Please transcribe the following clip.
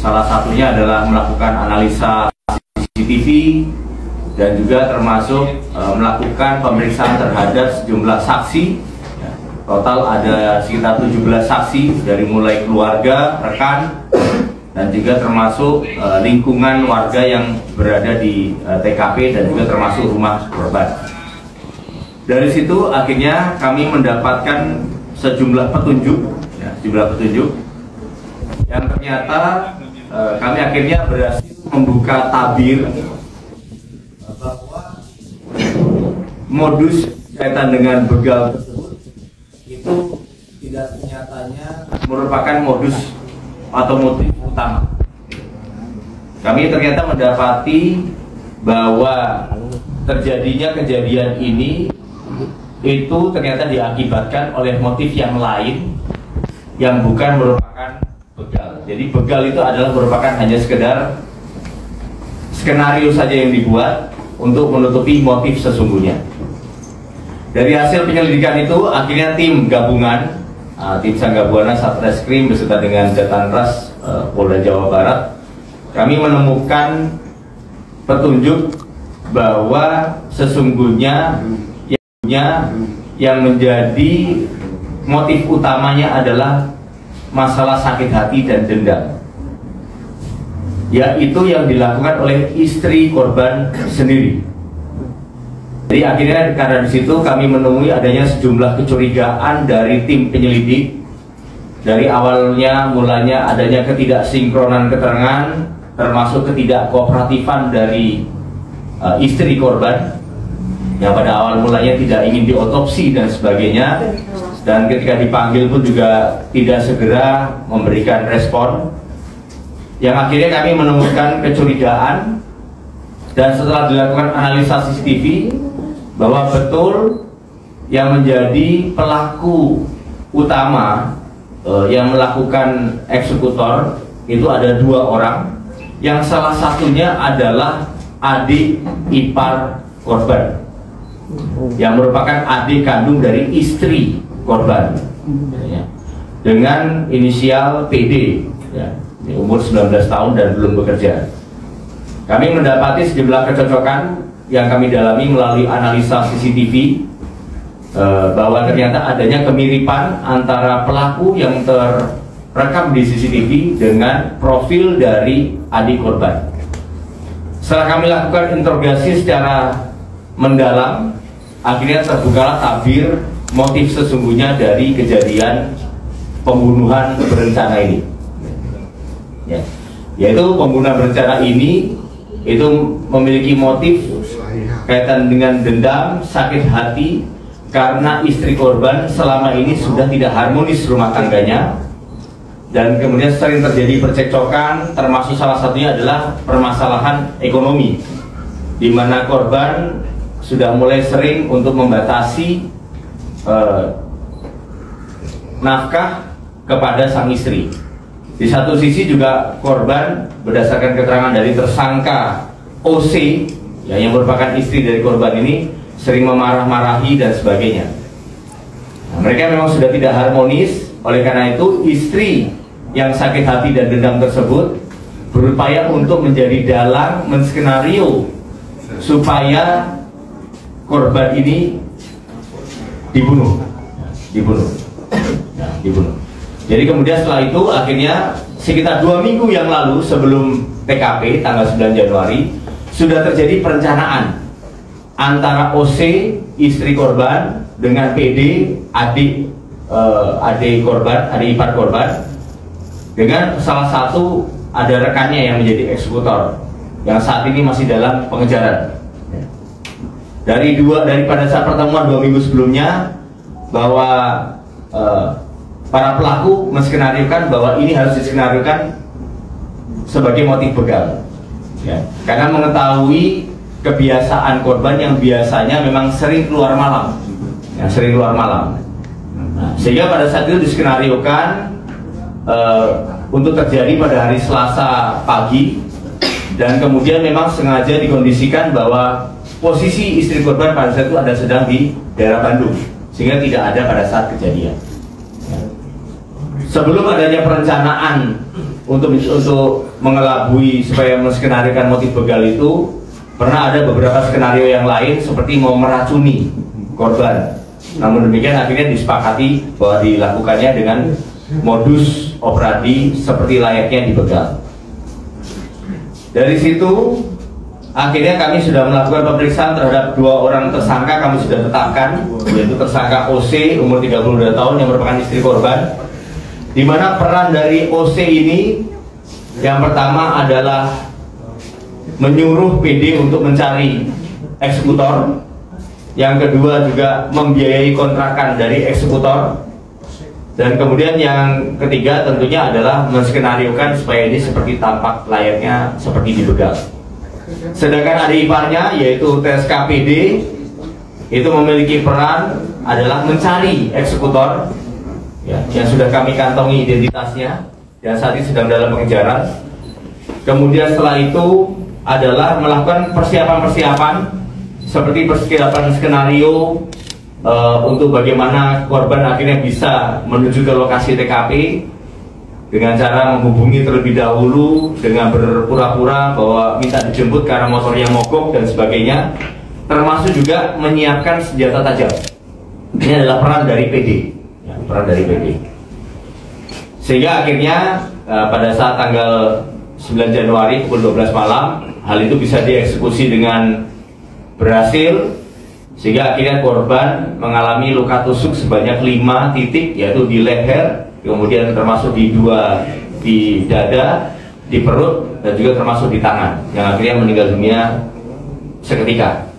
Salah satunya adalah melakukan analisa CCTV dan juga termasuk melakukan pemeriksaan terhadap sejumlah saksi. Total ada sekitar 17 saksi dari mulai keluarga, rekan, dan juga termasuk lingkungan warga yang berada di TKP dan juga termasuk rumah korban. Dari situ akhirnya kami mendapatkan sejumlah petunjuk, yang ternyata kami akhirnya berhasil membuka tabir bahwa modus kaitan dengan begal tersebut itu tidak nyatanya merupakan modus atau motif utama. Kami ternyata mendapati bahwa terjadinya kejadian ini itu ternyata diakibatkan oleh motif yang lain yang bukan merupakan begal. Jadi begal itu adalah merupakan hanya sekedar skenario saja yang dibuat untuk menutupi motif sesungguhnya. Dari hasil penyelidikan itu akhirnya tim gabungan, tim Sanggabwana Satreskrim beserta dengan Jatanras Polda Jawa Barat, kami menemukan petunjuk bahwa sesungguhnya yang menjadi motif utamanya adalah masalah sakit hati dan dendam, yaitu yang dilakukan oleh istri korban sendiri. Jadi akhirnya karena di situ kami menemui adanya sejumlah kecurigaan dari tim penyelidik. Dari awalnya mulanya adanya ketidaksinkronan keterangan, termasuk ketidakkooperatifan dari istri korban yang pada awal mulanya tidak ingin diotopsi dan sebagainya, dan ketika dipanggil pun juga tidak segera memberikan respon. Yang akhirnya kami menemukan kecurigaan, dan setelah dilakukan analisa CCTV bahwa betul yang menjadi pelaku utama yang melakukan eksekutor itu ada 2 orang, yang salah satunya adalah adik ipar korban yang merupakan adik kandung dari istri korban dengan inisial PD, umur 19 tahun dan belum bekerja. Kami mendapati sejumlah kecocokan yang kami dalami melalui analisa CCTV bahwa ternyata adanya kemiripan antara pelaku yang terekam di CCTV dengan profil dari adik korban. Setelah kami lakukan interogasi secara mendalam, akhirnya terbukalah tabir motif sesungguhnya dari kejadian pembunuhan berencana ini. Yaitu pembunuhan berencana ini itu memiliki motif kaitan dengan dendam, sakit hati karena istri korban selama ini sudah tidak harmonis rumah tangganya, dan kemudian sering terjadi percekcokan, termasuk salah satunya adalah permasalahan ekonomi, di mana korban sudah mulai sering untuk membatasi nafkah kepada sang istri. Di satu sisi juga korban berdasarkan keterangan dari tersangka OC yang merupakan istri dari korban ini sering memarah-marahi dan sebagainya. Nah, mereka memang sudah tidak harmonis. Oleh karena itu istri yang sakit hati dan dendam tersebut berupaya untuk menjadi dalang menskenario supaya korban ini dibunuh. Jadi kemudian setelah itu akhirnya sekitar 2 minggu yang lalu sebelum TKP tanggal 9 Januari sudah terjadi perencanaan antara OC istri korban dengan PD adik ipar korban, dengan salah satu ada rekannya yang menjadi eksekutor yang saat ini masih dalam pengejaran. Dari pada saat pertemuan 2 minggu sebelumnya bahwa para pelaku menskenariokan bahwa ini harus diskenariokan sebagai motif begal, karena mengetahui kebiasaan korban yang biasanya memang sering keluar malam, Nah, sehingga pada saat itu diskenariokan untuk terjadi pada hari Selasa pagi, dan kemudian memang sengaja dikondisikan bahwa posisi istri korban pada saat itu ada sedang di daerah Bandung, sehingga tidak ada pada saat kejadian. Sebelum adanya perencanaan untuk mengelabui supaya menskenariokan motif begal itu, pernah ada beberapa skenario yang lain seperti mau meracuni korban. Namun demikian akhirnya disepakati bahwa dilakukannya dengan modus operandi seperti layaknya dibegal. Dari situ akhirnya kami sudah melakukan pemeriksaan terhadap 2 orang tersangka. Kami sudah tetapkan, yaitu tersangka OC umur 32 tahun yang merupakan istri korban, di mana peran dari OC ini yang pertama adalah menyuruh PD untuk mencari eksekutor, yang kedua juga membiayai kontrakan dari eksekutor, dan kemudian yang ketiga tentunya adalah menskenariokan supaya ini seperti tampak layaknya seperti dibegal. Sedangkan adik iparnya yaitu TSKPD itu memiliki peran adalah mencari eksekutor, ya, yang sudah kami kantongi identitasnya dan saat ini sedang dalam pengejaran. Kemudian setelah itu adalah melakukan persiapan-persiapan seperti persiapan skenario untuk bagaimana korban akhirnya bisa menuju ke lokasi TKP dengan cara menghubungi terlebih dahulu dengan berpura-pura bahwa minta dijemput karena motornya mogok dan sebagainya, termasuk juga menyiapkan senjata tajam. Ini adalah peran dari PD, ya, peran dari PD. Sehingga akhirnya pada saat tanggal 9 Januari pukul 12 malam hal itu bisa dieksekusi dengan berhasil, sehingga akhirnya korban mengalami luka tusuk sebanyak 5 titik, yaitu di leher, kemudian termasuk di dada, di perut, dan juga termasuk di tangan, yang akhirnya meninggal dunia seketika.